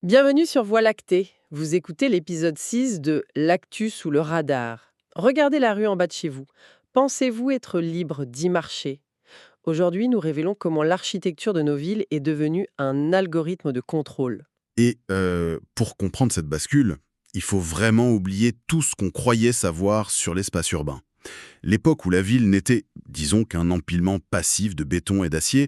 Bienvenue sur Voie lactée. Vous écoutez l'épisode 6 de L'actu sous le radar. Regardez la rue en bas de chez vous. Pensez-vous être libre d'y marcher? Aujourd'hui, nous révélons comment l'architecture de nos villes est devenue un algorithme de contrôle. Pour comprendre cette bascule, il faut vraiment oublier tout ce qu'on croyait savoir sur l'espace urbain. L'époque où la ville n'était, disons, qu'un empilement passif de béton et d'acier,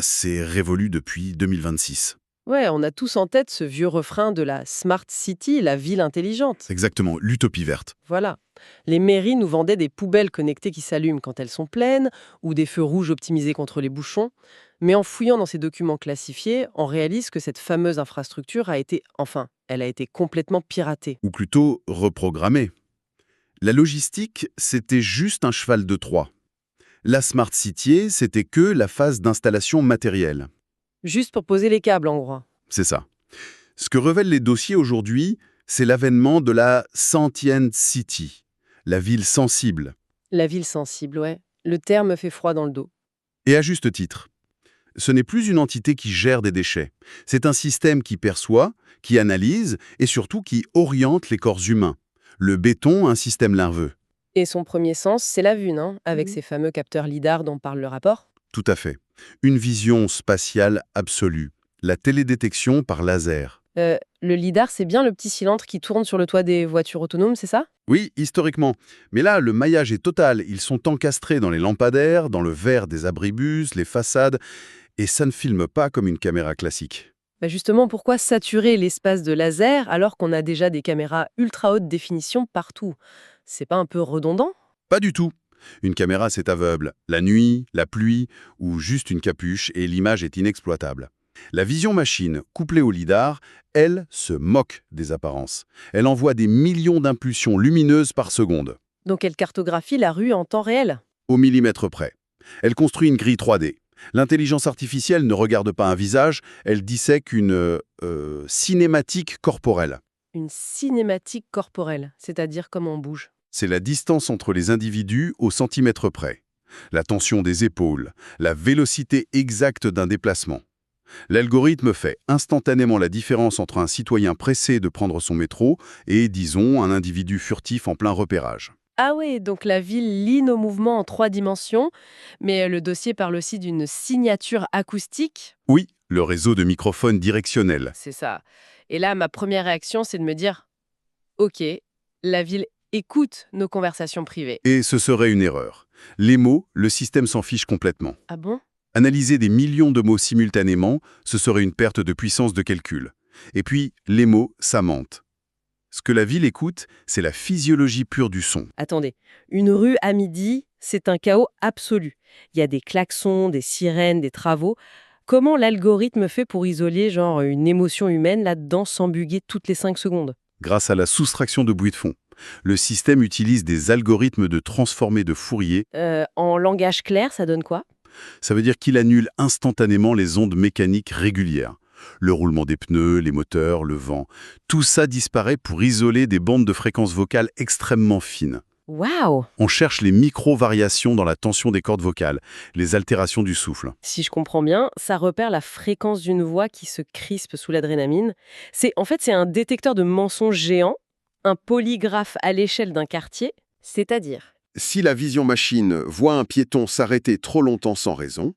c'est révolu depuis 2026. Ouais, on a tous en tête ce vieux refrain de la Smart City, la ville intelligente. Exactement, l'utopie verte. Voilà. Les mairies nous vendaient des poubelles connectées qui s'allument quand elles sont pleines, ou des feux rouges optimisés contre les bouchons. Mais en fouillant dans ces documents classifiés, on réalise que cette fameuse infrastructure elle a été complètement piratée. Ou plutôt reprogrammée. La logistique, c'était juste un cheval de Troie. La Smart City, c'était que la phase d'installation matérielle. Juste pour poser les câbles, en gros. C'est ça. Ce que révèlent les dossiers aujourd'hui, c'est l'avènement de la Sentient City, la ville sensible. La ville sensible, ouais. Le terme fait froid dans le dos. Et à juste titre. Ce n'est plus une entité qui gère des déchets. C'est un système qui perçoit, qui analyse et surtout qui oriente les corps humains. Le béton, un système nerveux. Et son premier sens, c'est la vue, non? Avec ces fameux capteurs LIDAR dont parle le rapport. Tout à fait. Une vision spatiale absolue. La télédétection par laser. Le LIDAR, c'est bien le petit cylindre qui tourne sur le toit des voitures autonomes, c'est ça? Oui, historiquement. Mais là, le maillage est total. Ils sont encastrés dans les lampadaires, dans le verre des abribus, les façades, et ça ne filme pas comme une caméra classique. Bah justement, pourquoi saturer l'espace de laser alors qu'on a déjà des caméras ultra haute définition partout? C'est pas un peu redondant? Pas du tout. Une caméra, c'est aveugle. La nuit, la pluie, ou juste une capuche, et l'image est inexploitable. La vision machine, couplée au lidar, elle, se moque des apparences. Elle envoie des millions d'impulsions lumineuses par seconde, Donc elle cartographie la rue en temps réel? au millimètre près. Elle construit une grille 3D. L'intelligence artificielle ne regarde pas un visage, elle dissèque une cinématique corporelle. Une cinématique corporelle, c'est-à-dire comment on bouge. C'est la distance entre les individus au centimètre près. La tension des épaules, la vélocité exacte d'un déplacement. L'algorithme fait instantanément la différence entre un citoyen pressé de prendre son métro et, disons, un individu furtif en plein repérage. Ah ouais, donc la ville lit nos mouvements en 3 dimensions, mais le dossier parle aussi d'une signature acoustique. Oui, le réseau de microphones directionnels. C'est ça. Et là, ma première réaction, c'est de me dire, ok, la ville écoute nos conversations privées. Et ce serait une erreur. Les mots, le système s'en fiche complètement. Ah bon? Analyser des millions de mots simultanément, ce serait une perte de puissance de calcul. Et puis, les mots, ça mente. Ce que la ville écoute, c'est la physiologie pure du son. Attendez, une rue à midi, c'est un chaos absolu. Il y a des klaxons, des sirènes, des travaux. Comment l'algorithme fait pour isoler genre une émotion humaine là-dedans sans bugger toutes les 5 secondes? Grâce à la soustraction de bruit de fond, le système utilise des algorithmes de transformés de Fourier. En langage clair, ça donne quoi? Ça veut dire qu'il annule instantanément les ondes mécaniques régulières. Le roulement des pneus, les moteurs, le vent, tout ça disparaît pour isoler des bandes de fréquences vocales extrêmement fines. Waouh! On cherche les micro-variations dans la tension des cordes vocales, les altérations du souffle. Si je comprends bien, ça repère la fréquence d'une voix qui se crispe sous l'adrénaline. C'est un détecteur de mensonges géant, un polygraphe à l'échelle d'un quartier, c'est-à-dire. Si la vision machine voit un piéton s'arrêter trop longtemps sans raison,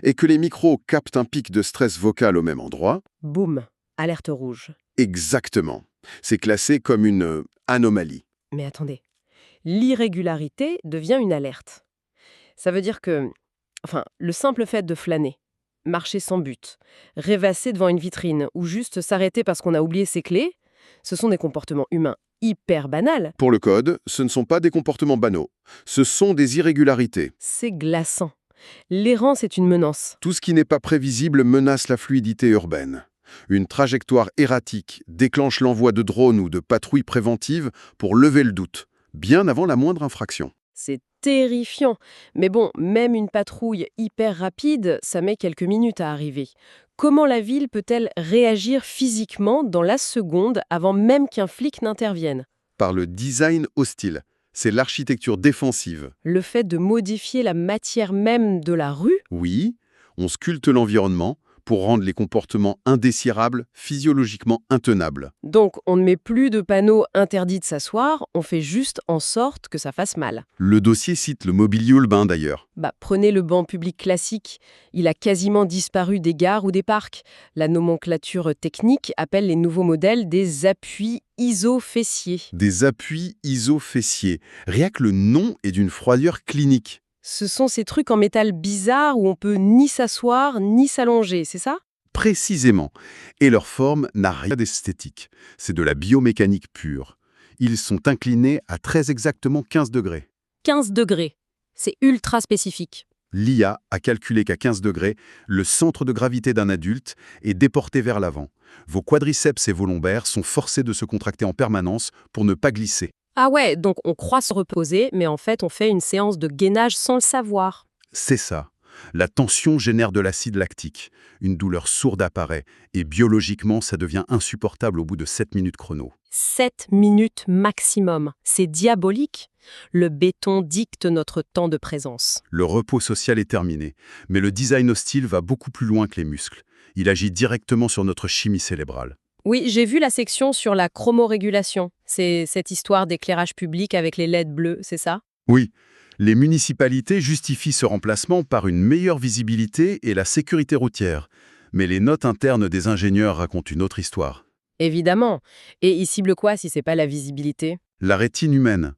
et que les micros captent un pic de stress vocal au même endroit, Boum, alerte rouge. exactement. C'est classé comme une anomalie. Mais attendez, l'irrégularité devient une alerte. Ça veut dire que, le simple fait de flâner, marcher sans but, rêvasser devant une vitrine ou juste s'arrêter parce qu'on a oublié ses clés, ce sont des comportements humains hyper banals. Pour le code, ce ne sont pas des comportements banaux. Ce sont des irrégularités. C'est glaçant. L'errance est une menace. Tout ce qui n'est pas prévisible menace la fluidité urbaine. Une trajectoire erratique déclenche l'envoi de drones ou de patrouilles préventives pour lever le doute, bien avant la moindre infraction. C'est terrifiant. Mais bon, même une patrouille hyper rapide, ça met quelques minutes à arriver. Comment la ville peut-elle réagir physiquement dans la seconde avant même qu'un flic n'intervienne? Par le design hostile. C'est l'architecture défensive. Le fait de modifier la matière même de la rue? Oui, on sculpte l'environnement pour rendre les comportements indésirables physiologiquement intenables. Donc, on ne met plus de panneaux interdits de s'asseoir, on fait juste en sorte que ça fasse mal. Le dossier cite le mobilier urbain d'ailleurs. Prenez le banc public classique. Il a quasiment disparu des gares ou des parcs. La nomenclature technique appelle les nouveaux modèles des appuis isofessiers. Des appuis isofessiers. Rien que le nom est d'une froideur clinique. Ce sont ces trucs en métal bizarre où on peut ni s'asseoir ni s'allonger, c'est ça? Précisément. Et leur forme n'a rien d'esthétique. C'est de la biomécanique pure. Ils sont inclinés à très exactement 15 degrés. 15 degrés. C'est ultra spécifique. L'IA a calculé qu'à 15 degrés, le centre de gravité d'un adulte est déporté vers l'avant. Vos quadriceps et vos lombaires sont forcés de se contracter en permanence pour ne pas glisser. Ah ouais, donc on croit se reposer, mais en fait on fait une séance de gainage sans le savoir. C'est ça. La tension génère de l'acide lactique. Une douleur sourde apparaît et biologiquement, ça devient insupportable au bout de 7 minutes chrono. 7 minutes maximum. C'est diabolique. Le béton dicte notre temps de présence. Le repos social est terminé, mais le design hostile va beaucoup plus loin que les muscles. Il agit directement sur notre chimie cérébrale. Oui, j'ai vu la section sur la chromorégulation. C'est cette histoire d'éclairage public avec les LED bleus, c'est ça? Oui, les municipalités justifient ce remplacement par une meilleure visibilité et la sécurité routière. Mais les notes internes des ingénieurs racontent une autre histoire. Évidemment. Et ils ciblent quoi si c'est pas la visibilité? La rétine humaine,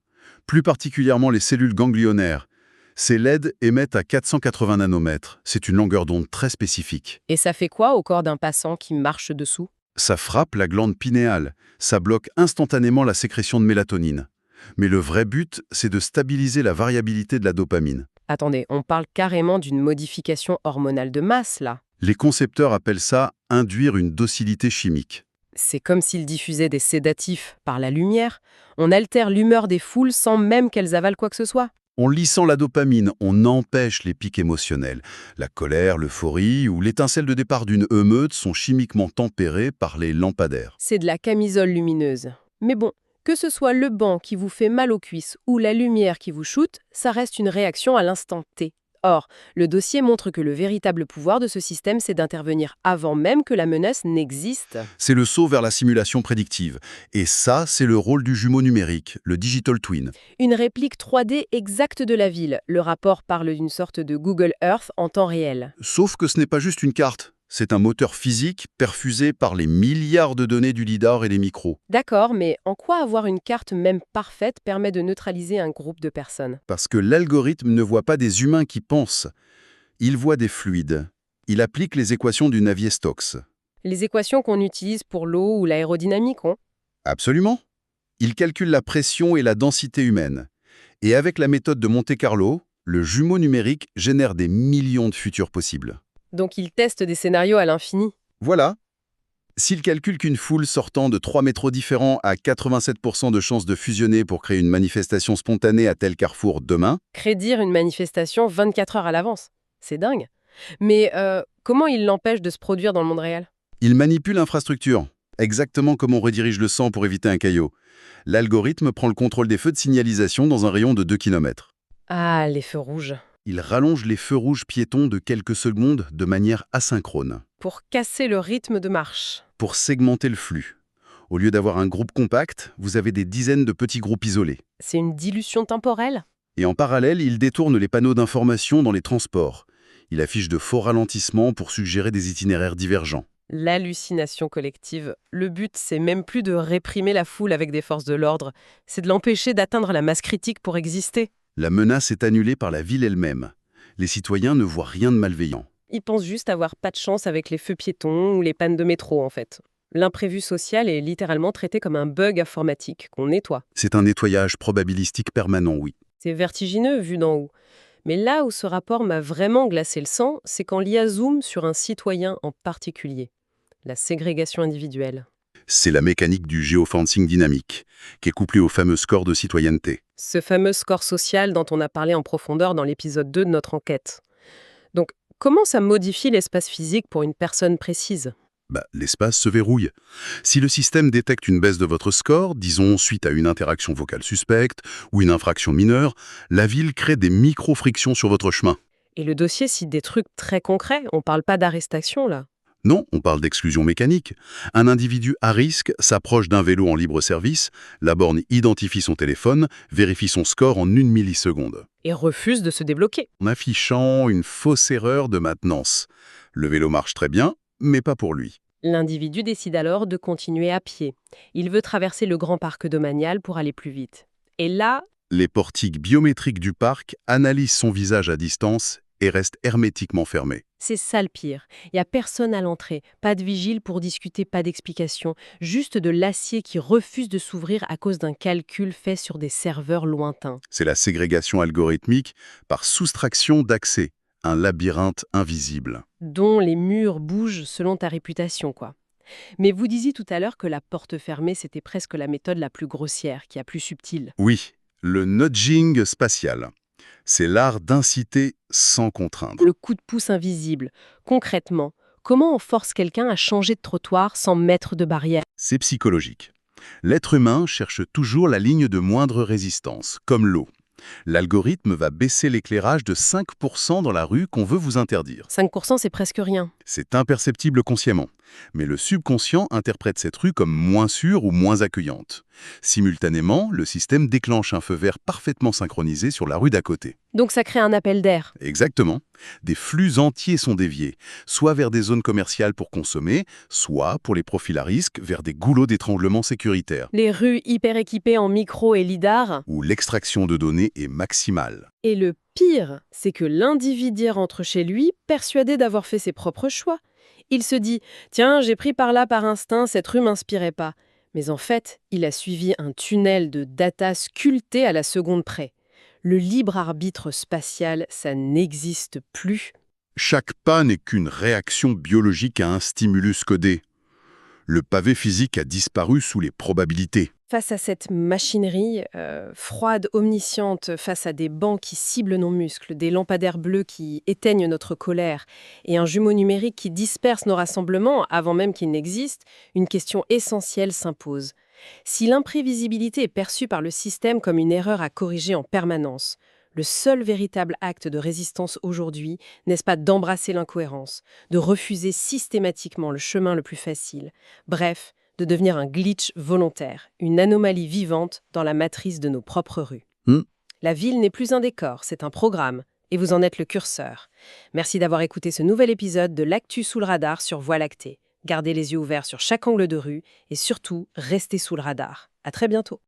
plus particulièrement les cellules ganglionnaires. Ces LED émettent à 480 nanomètres. C'est une longueur d'onde très spécifique. Et ça fait quoi au corps d'un passant qui marche dessous? Ça frappe la glande pinéale. Ça bloque instantanément la sécrétion de mélatonine. Mais le vrai but, c'est de stabiliser la variabilité de la dopamine. Attendez, on parle carrément d'une modification hormonale de masse, là. Les concepteurs appellent ça « induire une docilité chimique ». C'est comme s'ils diffusaient des sédatifs par la lumière. On altère l'humeur des foules sans même qu'elles avalent quoi que ce soit. En lissant la dopamine, on empêche les pics émotionnels. La colère, l'euphorie ou l'étincelle de départ d'une émeute sont chimiquement tempérées par les lampadaires. C'est de la camisole lumineuse. Mais bon, que ce soit le banc qui vous fait mal aux cuisses ou la lumière qui vous shoote, ça reste une réaction à l'instant T. Or, le dossier montre que le véritable pouvoir de ce système, c'est d'intervenir avant même que la menace n'existe. C'est le saut vers la simulation prédictive. Et ça, c'est le rôle du jumeau numérique, le digital twin. Une réplique 3D exacte de la ville. Le rapport parle d'une sorte de Google Earth en temps réel. Sauf que ce n'est pas juste une carte. C'est un moteur physique perfusé par les milliards de données du lidar et des micros. D'accord, mais en quoi avoir une carte même parfaite permet de neutraliser un groupe de personnes? Parce que l'algorithme ne voit pas des humains qui pensent. Il voit des fluides. Il applique les équations du Navier-Stokes. Les équations qu'on utilise pour l'eau ou l'aérodynamique, hein? Absolument. Il calcule la pression et la densité humaine. Et avec la méthode de Monte-Carlo, le jumeau numérique génère des millions de futurs possibles. Donc il teste des scénarios à l'infini. Voilà. S'il calcule qu'une foule sortant de 3 métros différents a 87% de chances de fusionner pour créer une manifestation spontanée à tel carrefour demain, Prédire une manifestation 24 heures à l'avance. C'est dingue. Mais comment il l'empêche de se produire dans le monde réel? il manipule l'infrastructure, exactement comme on redirige le sang pour éviter un caillot. L'algorithme prend le contrôle des feux de signalisation dans un rayon de 2 km. Ah, les feux rouges. Il rallonge les feux rouges piétons de quelques secondes de manière asynchrone, Pour casser le rythme de marche. pour segmenter le flux. Au lieu d'avoir un groupe compact, vous avez des dizaines de petits groupes isolés. C'est une dilution temporelle? Et en parallèle, il détourne les panneaux d'information dans les transports. Il affiche de faux ralentissements pour suggérer des itinéraires divergents. L'hallucination collective. Le but, c'est même plus de réprimer la foule avec des forces de l'ordre, c'est de l'empêcher d'atteindre la masse critique pour exister. La menace est annulée par la ville elle-même. Les citoyens ne voient rien de malveillant. Ils pensent juste avoir pas de chance avec les feux piétons ou les pannes de métro, en fait. L'imprévu social est littéralement traité comme un bug informatique qu'on nettoie. C'est un nettoyage probabilistique permanent, oui. C'est vertigineux vu d'en haut. Mais là où ce rapport m'a vraiment glacé le sang, c'est quand l'IA zoome sur un citoyen en particulier. La ségrégation individuelle. C'est la mécanique du géofencing dynamique, qui est couplée au fameux score de citoyenneté. Ce fameux score social dont on a parlé en profondeur dans l'épisode 2 de notre enquête. Donc, comment ça modifie l'espace physique pour une personne précise? L'espace se verrouille. Si le système détecte une baisse de votre score, disons suite à une interaction vocale suspecte ou une infraction mineure, la ville crée des micro-frictions sur votre chemin. Et le dossier cite des trucs très concrets, on parle pas d'arrestation là. Non, on parle d'exclusion mécanique. Un individu à risque s'approche d'un vélo en libre service, la borne identifie son téléphone, vérifie son score en 1 milliseconde, Et refuse de se débloquer. en affichant une fausse erreur de maintenance. Le vélo marche très bien, mais pas pour lui. L'individu décide alors de continuer à pied. Il veut traverser le grand parc domanial pour aller plus vite. Et là, Les portiques biométriques du parc analysent son visage à distance et restent hermétiquement fermés. c'est ça le pire. Il n'y a personne à l'entrée, pas de vigile pour discuter, pas d'explication, juste de l'acier qui refuse de s'ouvrir à cause d'un calcul fait sur des serveurs lointains. C'est la ségrégation algorithmique par soustraction d'accès, un labyrinthe invisible. Dont les murs bougent selon ta réputation, quoi. Mais vous disiez tout à l'heure que la porte fermée, c'était presque la méthode la plus grossière, qui est plus subtile. Oui, le nudging spatial. C'est l'art d'inciter sans contraindre. Le coup de pouce invisible. Concrètement, comment on force quelqu'un à changer de trottoir sans mettre de barrière? C'est psychologique. L'être humain cherche toujours la ligne de moindre résistance, comme l'eau. L'algorithme va baisser l'éclairage de 5% dans la rue qu'on veut vous interdire. 5%, c'est presque rien. C'est imperceptible consciemment, mais le subconscient interprète cette rue comme moins sûre ou moins accueillante. Simultanément, le système déclenche un feu vert parfaitement synchronisé sur la rue d'à côté. Donc ça crée un appel d'air. Exactement. Des flux entiers sont déviés, soit vers des zones commerciales pour consommer, soit, pour les profils à risque, vers des goulots d'étranglement sécuritaires, Les rues hyper équipées en micro et lidar. où l'extraction de données est maximale. Et le pire, c'est que l'individu rentre chez lui persuadé d'avoir fait ses propres choix. Il se dit « Tiens, j'ai pris par là par instinct, cette rue m'inspirait pas ». Mais en fait, il a suivi un tunnel de data sculpté à la seconde près. Le libre arbitre spatial, ça n'existe plus. Chaque pas n'est qu'une réaction biologique à un stimulus codé. Le pavé physique a disparu sous les probabilités. Face à cette machinerie froide, omnisciente, face à des bancs qui ciblent nos muscles, des lampadaires bleus qui éteignent notre colère et un jumeau numérique qui disperse nos rassemblements avant même qu'ils n'existent, une question essentielle s'impose. Si l'imprévisibilité est perçue par le système comme une erreur à corriger en permanence, le seul véritable acte de résistance aujourd'hui, n'est-ce pas d'embrasser l'incohérence, de refuser systématiquement le chemin le plus facile, bref, de devenir un glitch volontaire, une anomalie vivante dans la matrice de nos propres rues. Hmm. La ville n'est plus un décor, c'est un programme, et vous en êtes le curseur. Merci d'avoir écouté ce nouvel épisode de l'Actu sous le radar sur Voie lactée. Gardez les yeux ouverts sur chaque angle de rue et surtout, restez sous le radar. À très bientôt.